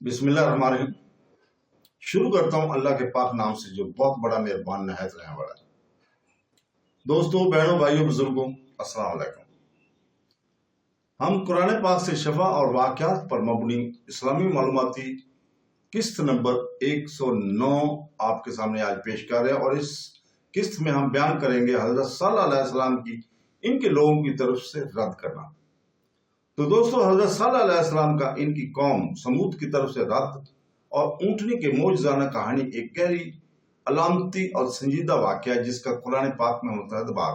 बिस्मिल्लाह रहमान रहीम। शुरू करता हूँ अल्लाह के पाक नाम से जो बहुत बड़ा मेहरबान नहायत रहने वाला है। दोस्तों, बहनों, भाइयों, बुजुर्गों, अस्सलाम वालेकुम। हम कुरान पाक से शफा और वाक़यात पर मबनी इस्लामी मालूमाती किस्त नंबर 109 आपके सामने आज पेश कर रहे हैं और इस किस्त में हम बयान करेंगे हजरत सल्लल्लाहु अलैहि वसल्लम की इनके लोगों की तरफ से रद्द करना। तो दोस्तों, हजरत सल्लल्लाहु अलैहि वसल्लम का इनकी कौम समूद की तरफ से रद्द और ऊंटनी के मौजज़ाना कहानी एक गहरी अलामती और संजीदा वाक़या है जिसका कुरान पाक में मुतअद्दिद बार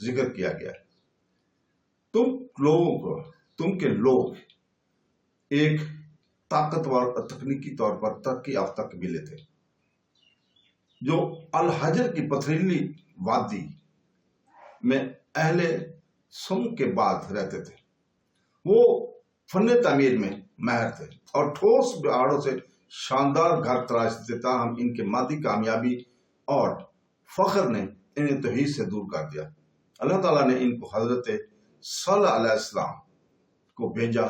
जिक्र किया गया है। तुम के लोग एक ताकतवर और तकनीकी तौर पर तरक्की याफ्ता कबीले थे जो अल हजर की पथरीली वादी में अहले सुम के बाद रहते थे। वो फन तामीर में माहिर थे और ठोस पहाड़ों से शानदार घर तराशते थे। हम इनके मादी कामयाबी और फख्र ने इन्हें तौहीद से दूर कर दिया। अल्लाह ताला ने इनको हजरत सल्लल्लाहु अलैहि वसल्लम को भेजा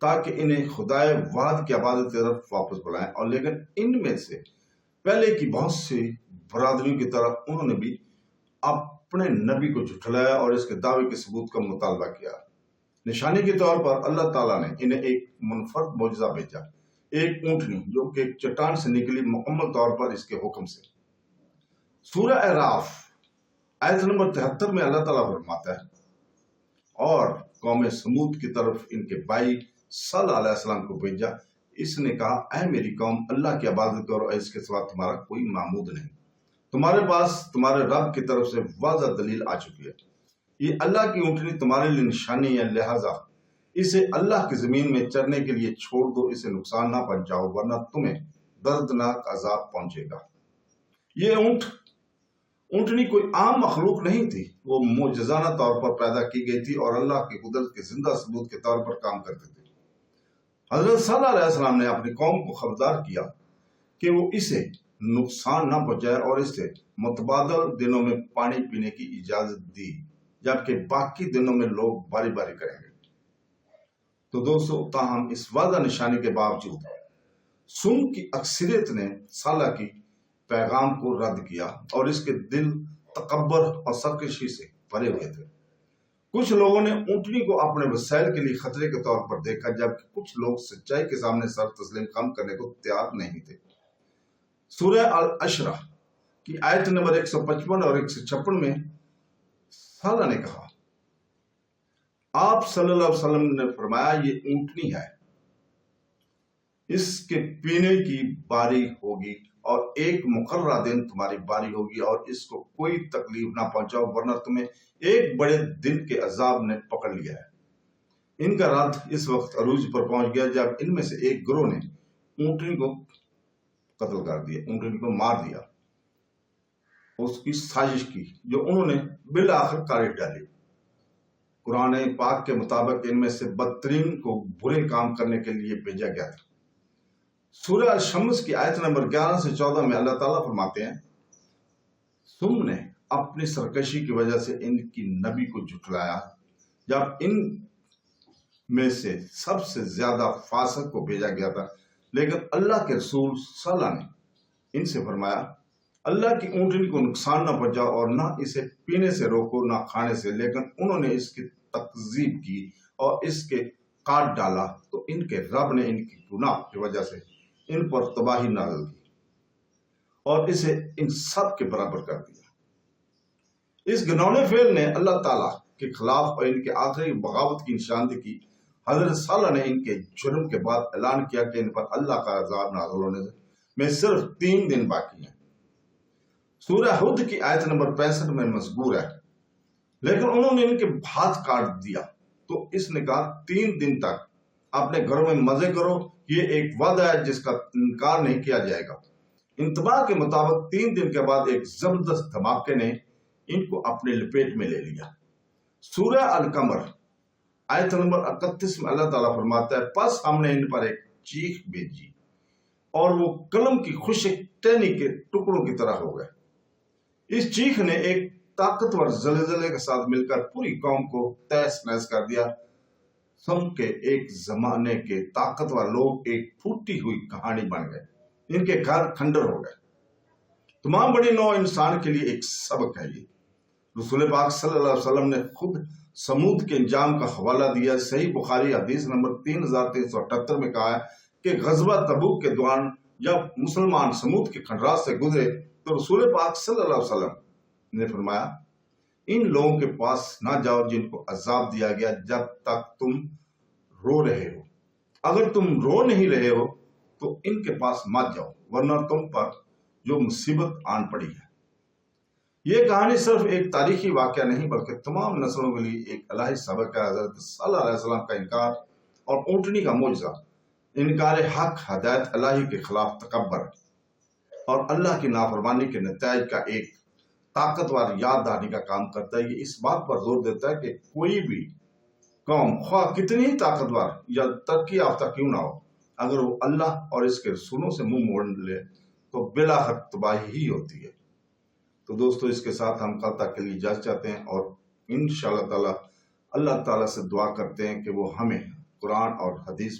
ताकि इन्हें खुदाए वाहिद की इबादत की तरफ वापस बुलाएं, और लेकिन इनमें से पहले की बहुत सी बरादरियों की तरह उन्होंने भी अपने नबी को झुठलाया और इसके दावे के सबूत का मुतालबा किया। निशानी के तौर पर अल्लाह ताला ने इन्हें एक मुनफरद मौजज़ा भेजा, एक ऊंटनी जो कि एक चट्टान से निकली मुकम्मल तौर पर इसके हुक्म से। सूरह अराफ आयत नंबर 73 में अल्लाह ताला फरमाता है, और कौम समूद की तरफ इनके भाई सल्लल्लाहु अलैहि वसल्लम को भेजा। इसने कहा, ऐ मेरी कौम, अल्लाह की इबादत करो, इसके सिवा तुम्हारा कोई मामूद नहीं। तुम्हारे पास तुम्हारे रब की तरफ से वाज़ह दलील आ चुकी है। ये अल्लाह की ऊंटनी तुम्हारे लिए निशानी है, लिहाजा इसे अल्लाह की जमीन में चरने के लिए छोड़ दो, इसे नुकसान ना पहुंचाओ वरना तुम्हें दर्दनाक अजाब पहुंचेगा। ये ऊंटनी कोई आम मखलूक नहीं थी, वो मोजज़ाना तौर पर पैदा की गई थी और अल्लाह की कुदरत के जिंदा सबूत के तौर पर काम करती थी। हजरत सल्लल्लाहु अलैहि वसल्लम ने अपनी कौम को खबरदार किया कि वो इसे नुकसान ना पहुंचाए और इससे मुतबादल दिनों में पानी पीने की इजाजत दी, जबकि बाकी दिनों में लोग बारी बारी करेंगे। तो दोस्तों, ताहम इस वादा निशानी के बावजूद सुन की अक्सरियत ने साला की पैगाम को रद्द किया और इसके दिल तकब्बर और सरकशी से भरे हुए थे। कुछ लोगों ने ऊंटनी को अपने वसाइल के लिए खतरे के तौर पर देखा, जबकि कुछ लोग सच्चाई के सामने सर तस्लीम कम करने को तैयार नहीं थे। सूरह अल अशरा की आयत नंबर 155 और 156 में साला ने कहा, आप सल्लल्लाहु अलैहि वसल्लम ने फरमाया, ये ऊंटनी है, इसके पीने की बारी होगी और एक मुकर्ररा दिन तुम्हारी बारी होगी, और इसको कोई तकलीफ ना पहुंचाओ वरना तुम्हें एक बड़े दिन के अजाब ने पकड़ लिया है। इनका रद्द इस वक्त अरूज पर पहुंच गया जब इनमें से एक गिरोह ने ऊंटनी को कत्ल कर दिया, ऊंटनी को मार दिया, उसकी साजिश की जो उन्होंने बिल आखिर काट डाली। कुरान पाक के मुताबिक इनमें से बदतरीन को बुरे काम करने के लिए भेजा गया था। सूरह शम्स की आयत नंबर 11 से 14 में अल्लाह ताला फरमाते हैं, तुमने अपनी सरकशी की वजह से इनकी नबी को झुठलाया जब इन में से सबसे ज्यादा फासिक को भेजा गया था, लेकिन अल्लाह के रसूल सल्लल्लाहु अलैहि वसल्लम ने इनसे फरमाया, अल्लाह की ऊंटनी को नुकसान न पहुंचाओ और ना इसे पीने से रोको ना खाने से। लेकिन उन्होंने इसकी तकजीब की और इसके काट डाला, तो इनके रब ने इनकी गुनाह की वजह से इन पर तबाही नाज़िल की और इसे इन सब के बराबर कर दिया। इस घिनौने फेल ने अल्लाह ताला के खिलाफ और इनके आखिरी बगावत की निशानदही की। हजरत सल्लल्लाहु अलैहि वसल्लम ने इनके जुर्म के बाद ऐलान किया कि इन पर अल्लाह का अजाब नाज़िल होने में सिर्फ 3 दिन बाकी हैं। सूरह हुद की आयत नंबर 65 में मज़कूर है, लेकिन उन्होंने इनके हाथ काट दिया, तो इसने कहा, 3 दिन तक अपने घरों में मजे करो, ये एक वादा है जिसका इनकार नहीं किया जाएगा। इंतबा के मुताबिक 3 दिन के बाद एक जबरदस्त धमाके ने इनको अपने लपेट में ले लिया। सूरह अल कमर आयत नंबर 31 में अल्लाह ताला फरमाता है, बस हमने इन पर एक चीख भेजी और वो कलम की खुश्क टहनी के टुकड़ों की तरह हो गए। इस चीख ने एक ताकतवर ज़लज़ले के साथ मिलकर पूरी कौम को तहस नहस कर दिया। सम के एक जमाने के ताकतवर लोग एक टूटी हुई कहानी बन गए, इनके घर खंडर हो गए। तमाम बड़ी नौ इंसान के लिए एक सबक है ये। रसूल पाक सल्लल्लाहु अलैहि वसल्लम ने खुद समूद के इंजाम का हवाला दिया। सही बुखारी हदीस नंबर 3378 में कहा है कि गजवा तबूक के दौरान जब मुसलमान समूद के खंडरात से गुजरे तो रसूल पाक सल्लल्लाहु अलैहि वसल्लम ने फरमाया, इन लोगों के पास ना जाओ जिनको अजाब दिया गया जब तक तुम रो रहे हो। अगर तुम रो नहीं रहे हो तो इनके पास मत जाओ, वरना तुम पर जो मुसीबत आन पड़ी है। यह कहानी सिर्फ एक तारीखी वाकया नहीं बल्कि तमाम नस्लों के लिए एक इलाही सबक है। हजरत सल्लल्लाहु अलैहि वसल्लम का इनकार और ऊँटनी का मुआजिजा, इनकार हक हदायत इलाही के खिलाफ तकब्बर और अल्लाह की नाफरमानी के नतीजे का एक ताकतवर याद दहानी का काम करता है। ये इस बात पर जोर देता है कि कोई भी कौम ख्वाह कितनी ही ताकतवर या तरक्की याफ्ता क्यों ना हो, अगर वो अल्लाह और इसके रसूलों से मुंह मोड़ ले तो बिलाखिर तबाही ही होती है। तो दोस्तों, इसके साथ हम कल तक के लिए इजाजत चाहते हैं और इंशाअल्लाह ताला अल्लाह ताला से दुआ करते हैं कि वो हमें कुरान और हदीस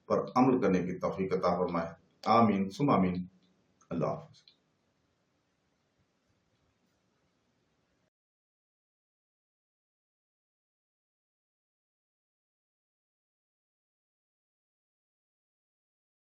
पर अमल करने की तौफीक अता फरमाए। आमीन सुम आमीन। अल्लाह हाफ़िज़।